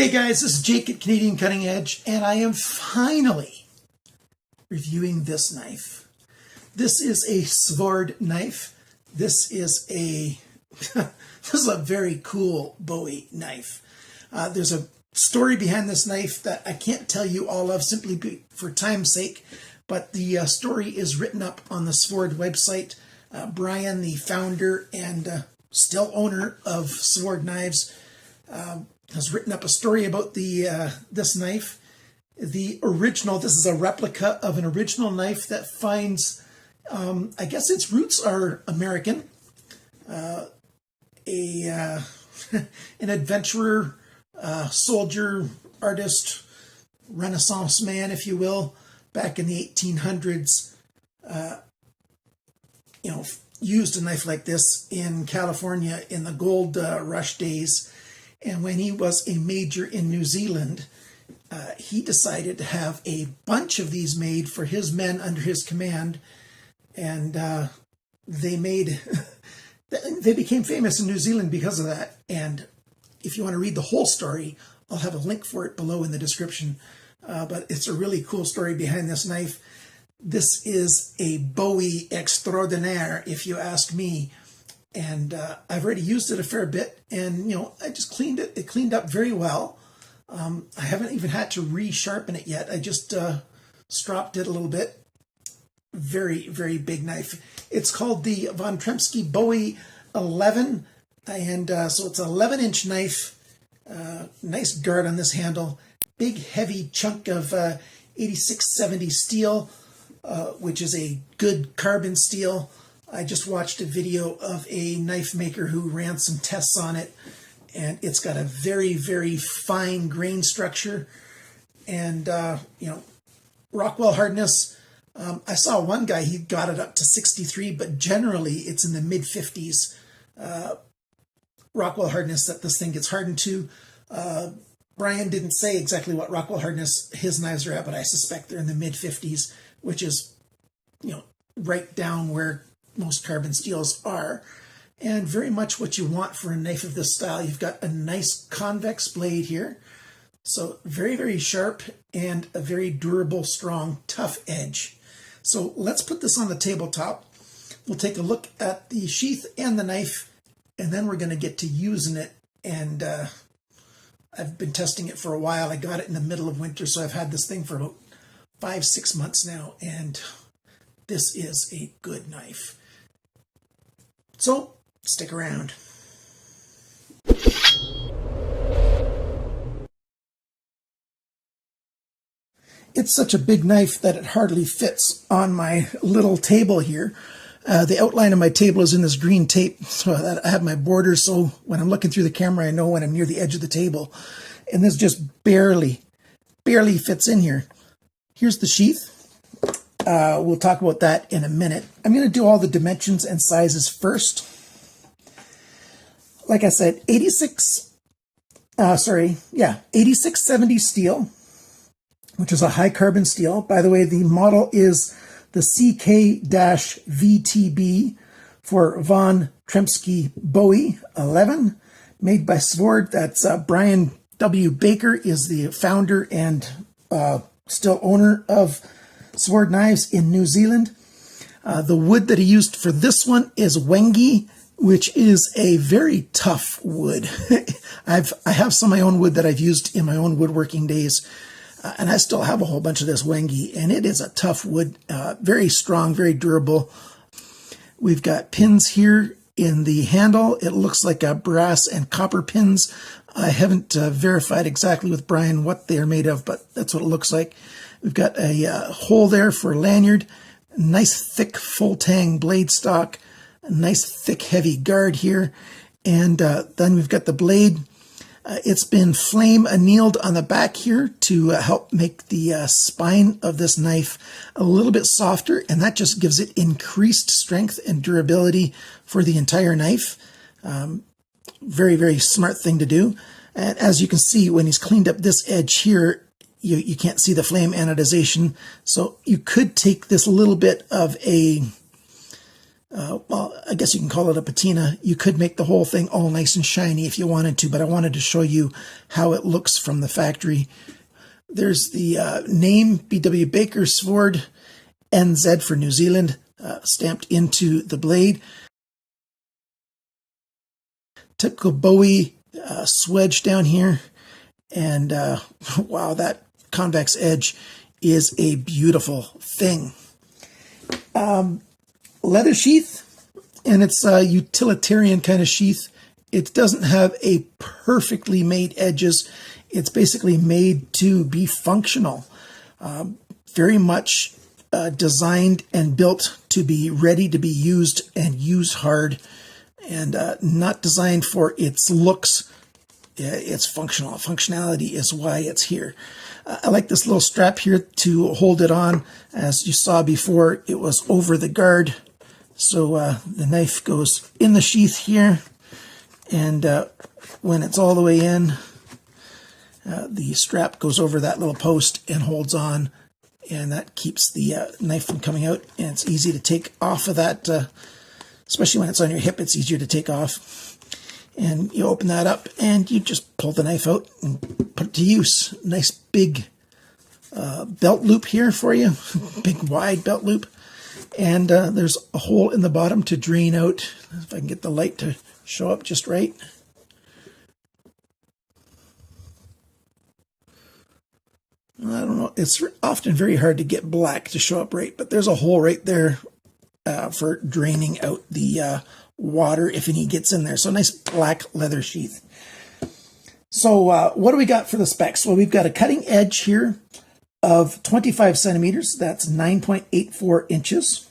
Hey guys, this is Jake at Canadian Cutting Edge, and I am finally reviewing this knife. This is a Svord knife. This is a this is a very cool Bowie knife. There's a story behind this knife that I can't tell you all of simply for time's sake, but the story is written up on the Svord website. Brian, the founder and still owner of Svord Knives, has written up a story about this knife. The original, this is a replica of an original knife that finds, I guess its roots are American. An adventurer, soldier, artist, Renaissance man, if you will, back in the 1800s, used a knife like this in California in the gold rush days. And when he was a major in New Zealand, he decided to have a bunch of these made for his men under his command. And they became famous in New Zealand because of that. And if you want to read the whole story, I'll have a link for it below in the description. But it's a really cool story behind this knife. This is a Bowie extraordinaire, if you ask me. And I've already used it a fair bit, and I just cleaned it. It cleaned up very well. I haven't even had to re-sharpen it yet. I just stropped it a little bit. Very, very big knife. It's called the von Tempsky Bowie 11, and so it's an 11-inch knife. Nice guard on this handle. Big, heavy chunk of 8670 steel, which is a good carbon steel. I just watched a video of a knife maker who ran some tests on it, and it's got a very, very fine grain structure and, Rockwell hardness. I saw one guy, he got it up to 63, but generally it's in the mid-50s Rockwell hardness that this thing gets hardened to. Brian didn't say exactly what Rockwell hardness his knives are at, but I suspect they're in the mid-50s, which is, right down where most carbon steels are, and very much what you want for a knife of this style. You've got a nice convex blade here, so very, very sharp and a very durable, strong, tough edge. So let's put this on the tabletop. We'll take a look at the sheath and the knife, and then we're going to get to using it. And I've been testing it for a while. I got it in the middle of winter, so I've had this thing for about 5-6 months now, and this is a good knife. So, stick around. It's such a big knife that it hardly fits on my little table here. The outline of my table is in this green tape, so that I have my borders, so when I'm looking through the camera, I know when I'm near the edge of the table. And this just barely fits in here. Here's the sheath. We'll talk about that in a minute. I'm going to do all the dimensions and sizes first. Like I said, 8670 steel, which is a high carbon steel. By the way, the model is the CK-VTB for von Tempsky Bowie 11, made by Svord. That's Brian W. Baker is the founder and still owner of Svord Knives in New Zealand. The wood that he used for this one is Wengi, which is a very tough wood. I have some of my own wood that I've used in my own woodworking days, and I still have a whole bunch of this Wengi, and it is a tough wood, very strong, very durable. We've got pins here in the handle. It looks like brass and copper pins. I haven't verified exactly with Brian what they are made of, but that's what it looks like. We've got a hole there for a lanyard, nice thick full tang blade stock, a nice thick heavy guard here, and then we've got the blade. It's been flame annealed on the back here to help make the spine of this knife a little bit softer, and that just gives it increased strength and durability for the entire knife. Very, very smart thing to do. And as you can see, when he's cleaned up this edge here, you can't see the flame anodization. So you could take this little bit of a well, I guess you can call it a patina. You could make the whole thing all nice and shiny if you wanted to, but I wanted to show you how it looks from the factory. There's the name, B.W. Baker, Svord, NZ for New Zealand, stamped into the blade. Typical Bowie swedge down here. And wow, that convex edge is a beautiful thing. Leather sheath, and it's a utilitarian kind of sheath. It doesn't have a perfectly made edges. It's basically made to be functional. Very much designed and built to be ready to be used and used hard, and not designed for its looks. It's functional. Functionality is why it's here. I like this little strap here to hold it on. As you saw before, it was over the guard. So the knife goes in the sheath here, and when it's all the way in, the strap goes over that little post and holds on, and that keeps the knife from coming out. And it's easy to take off of that, especially when it's on your hip. It's easier to take off. And you open that up and you just pull the knife out and put it to use. Nice big belt loop here for you, big wide belt loop. And there's a hole in the bottom to drain out. If I can get the light to show up just right. I don't know, it's often very hard to get black to show up right, but there's a hole right there for draining out the water if any gets in there. So nice black leather sheath. So what do we got for the specs? Well, we've got a cutting edge here of 25 centimeters. That's 9.84 inches.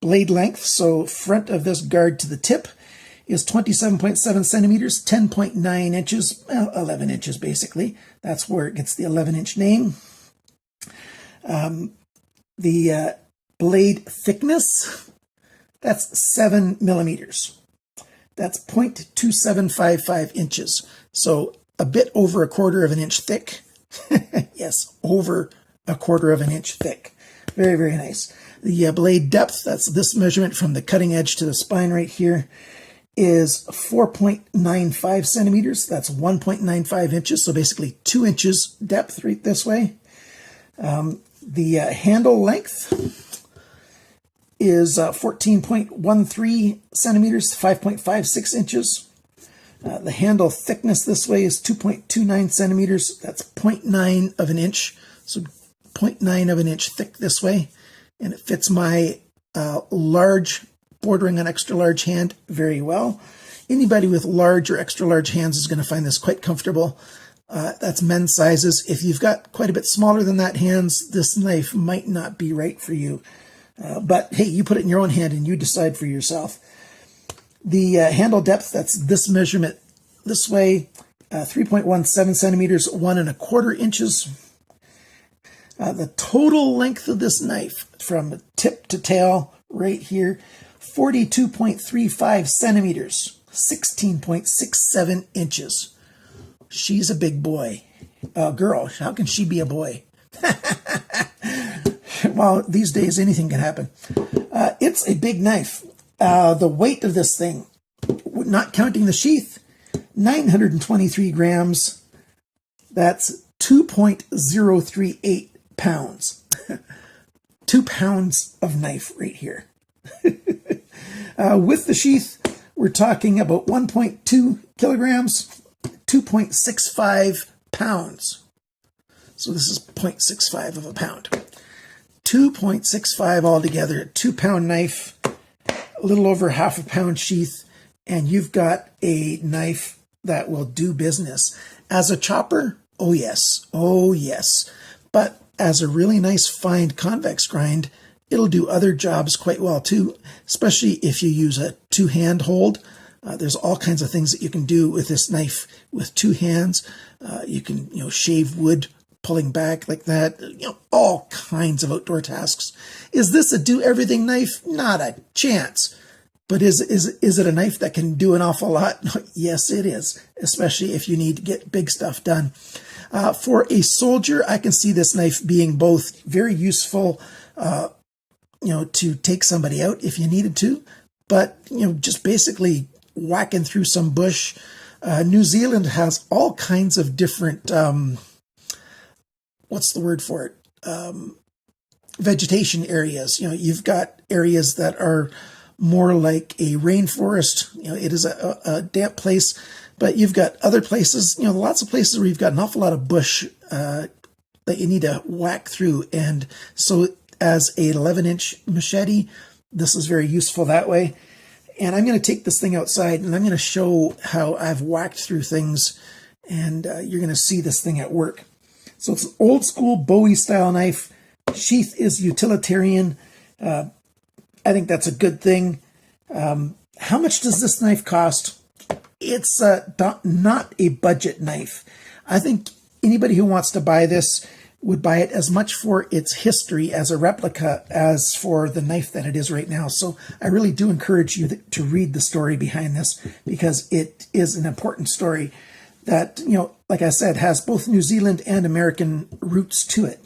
Blade length, so front of this guard to the tip, is 27.7 centimeters, 10.9 inches, well, 11 inches basically. That's where it gets the 11-inch name. The blade thickness, that's 7 millimeters. That's 0.2755 inches. So a bit over a quarter of an inch thick. Yes, over a quarter of an inch thick. Very, very nice. The blade depth, that's this measurement from the cutting edge to the spine right here, is 4.95 centimeters. That's 1.95 inches. So basically 2 inches depth right this way. The handle length is 14.13 centimeters, 5.56 inches. The handle thickness this way is 2.29 centimeters. That's 0.9 of an inch. So 0.9 of an inch thick this way. And it fits my large, bordering on extra large hand very well. Anybody with large or extra large hands is going to find this quite comfortable. That's men's sizes. If you've got quite a bit smaller than that hands, this knife might not be right for you. But hey, you put it in your own hand and you decide for yourself. The handle depth, that's this measurement this way, 3.17 centimeters, 1.25 inches. The total length of this knife from tip to tail right here, 42.35 centimeters, 16.67 inches. She's a big boy. Girl, how can she be a boy? Well, these days anything can happen. It's a big knife. The weight of this thing, not counting the sheath, 923 grams. That's 2.038 pounds. 2 pounds of knife right here. With the sheath, we're talking about 1.2 kilograms, 2.65 pounds. So this is 0.65 of a pound. 2.65 altogether, a 2-pound knife, a little over half a pound sheath, and you've got a knife that will do business. As a chopper, oh yes, oh yes. But as a really nice fine convex grind, it'll do other jobs quite well too, especially if you use a two-hand hold. There's all kinds of things that you can do with this knife with two hands. You can, shave wood pulling back like that. All kinds of outdoor tasks. Is this a do-everything knife? Not a chance. But is it a knife that can do an awful lot? Yes, it is, especially if you need to get big stuff done. For a soldier, I can see this knife being both very useful, to take somebody out if you needed to, but, just basically whacking through some bush. New Zealand has all kinds of different, what's the word for it? Vegetation areas. You've got areas that are more like a rainforest. It is a damp place, but you've got other places, lots of places where you've got an awful lot of bush that you need to whack through. And so as a 11-inch machete, this is very useful that way. And I'm going to take this thing outside and I'm going to show how I've whacked through things, and you're going to see this thing at work. So it's an old school Bowie style knife. Sheath is utilitarian. I think that's a good thing. How much does this knife cost? It's not a budget knife. I think anybody who wants to buy this would buy it as much for its history as a replica as for the knife that it is right now. So I really do encourage you to read the story behind this, because it is an important story that, like I said, has both New Zealand and American roots to it.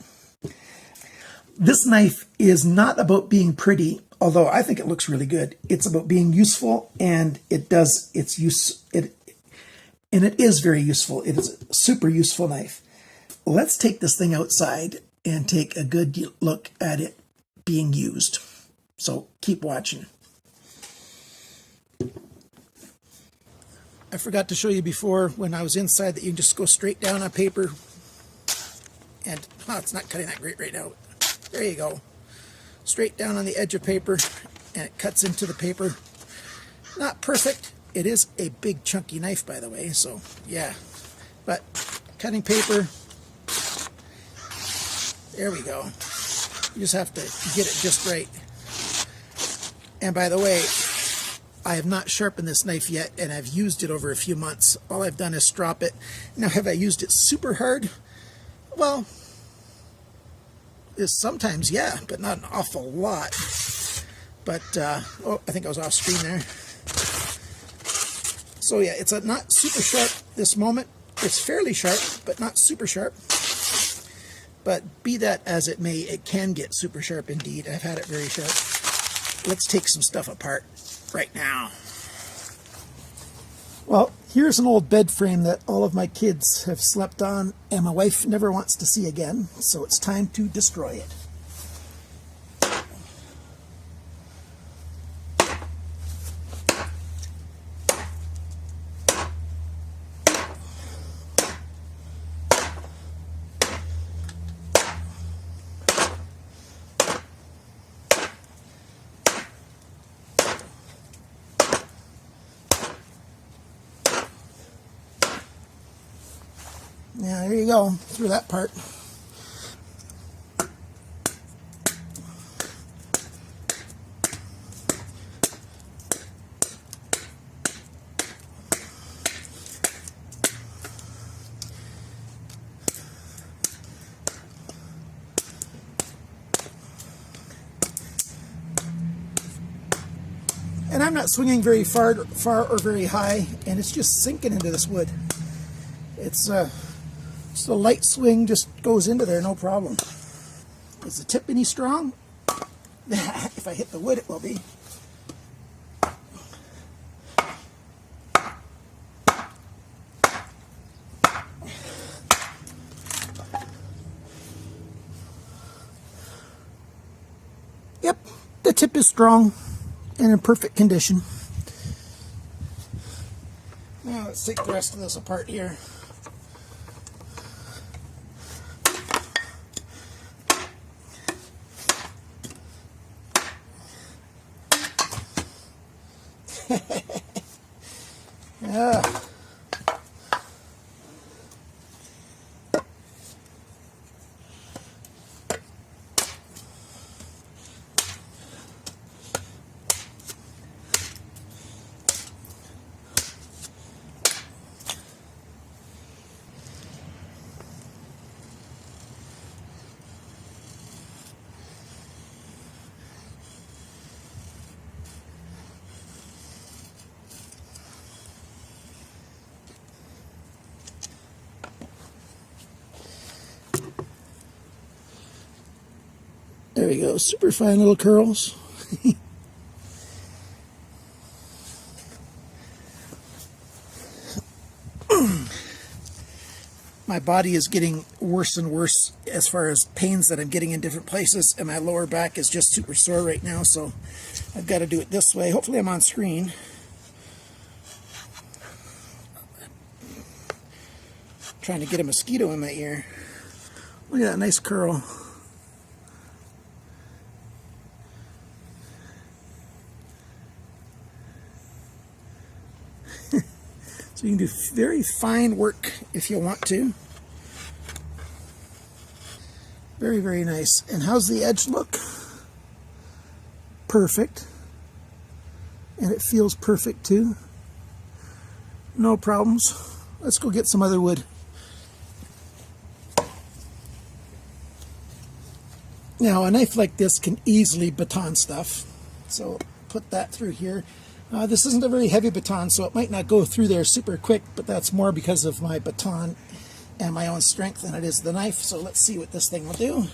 This knife is not about being pretty, although I think it looks really good. It's about being useful, and it does its use. And it is very useful. It is a super useful knife. Let's take this thing outside and take a good look at it being used. So keep watching. I forgot to show you before when I was inside that you can just go straight down on paper. And it's not cutting that great right now. There you go. Straight down on the edge of paper, and it cuts into the paper. Not perfect. It is a big chunky knife, by the way, so yeah. But cutting paper, there we go. You just have to get it just right. And by the way, I have not sharpened this knife yet, and I've used it over a few months. All I've done is strop it. Now, have I used it super hard? Well, sometimes, yeah, but not an awful lot. But, oh, I think I was off screen there. So yeah, it's not super sharp this moment. It's fairly sharp, but not super sharp. But be that as it may, it can get super sharp indeed. I've had it very sharp. Let's take some stuff apart right now. Well, here's an old bed frame that all of my kids have slept on, and my wife never wants to see again, so it's time to destroy it. Yeah, there you go, through that part. And I'm not swinging very far or very high, and it's just sinking into this wood. It's just a light swing, just goes into there, no problem. Is the tip any strong? If I hit the wood, it will be. Yep, the tip is strong and in perfect condition. Now let's take the rest of this apart here. Yeah. There we go, super fine little curls. my body is getting worse and worse as far as pains that I'm getting in different places, and my lower back is just super sore right now, so I've got to do it this way. Hopefully I'm on screen. Trying to get a mosquito in my ear. Look at that nice curl. So you can do very fine work if you want to. Very, very nice. And how's the edge look? Perfect. And it feels perfect too. No problems. Let's go get some other wood. Now, a knife like this can easily baton stuff. So put that through here. This isn't a very heavy baton, so it might not go through there super quick, but that's more because of my baton and my own strength than it is the knife. So let's see what this thing will do.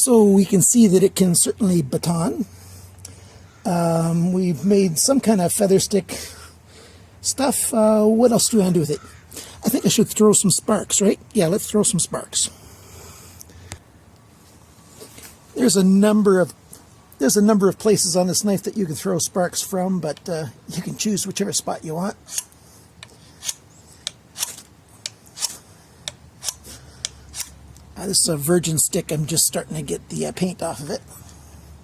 So we can see that it can certainly baton. We've made some kind of feather stick stuff. What else do we want to do with it? I think I should throw some sparks, right? Yeah, let's throw some sparks. There's a number of places on this knife that you can throw sparks from, but you can choose whichever spot you want. This is a virgin stick. I'm just starting to get the paint off of it.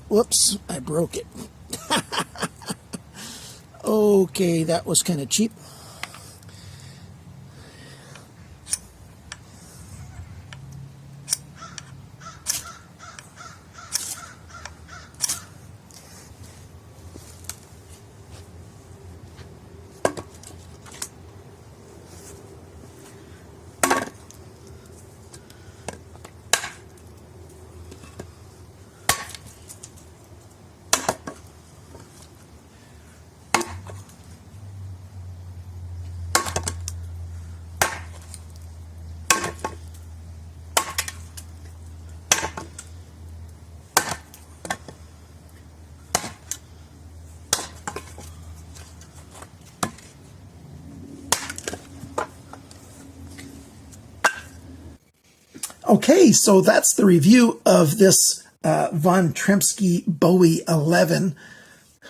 Whoops, I broke it. Okay, that was kind of cheap. Okay, so that's the review of this von Tempsky Bowie 11.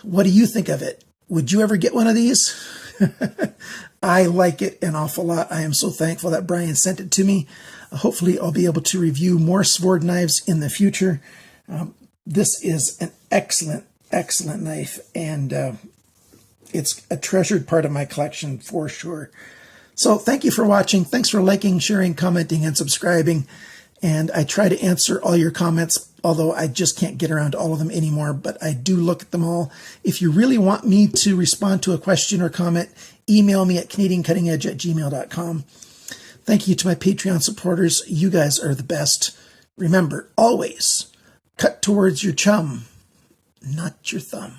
What do you think of it? Would you ever get one of these? I like it an awful lot. I am so thankful that Brian sent it to me. Hopefully I'll be able to review more Svord knives in the future. This is an excellent, excellent knife, and it's a treasured part of my collection for sure. So thank you for watching. Thanks for liking, sharing, commenting, and subscribing. And I try to answer all your comments, although I just can't get around to all of them anymore, but I do look at them all. If you really want me to respond to a question or comment, email me at CanadianCuttingEdge@gmail.com. Thank you to my Patreon supporters. You guys are the best. Remember, always cut towards your chum, not your thumb.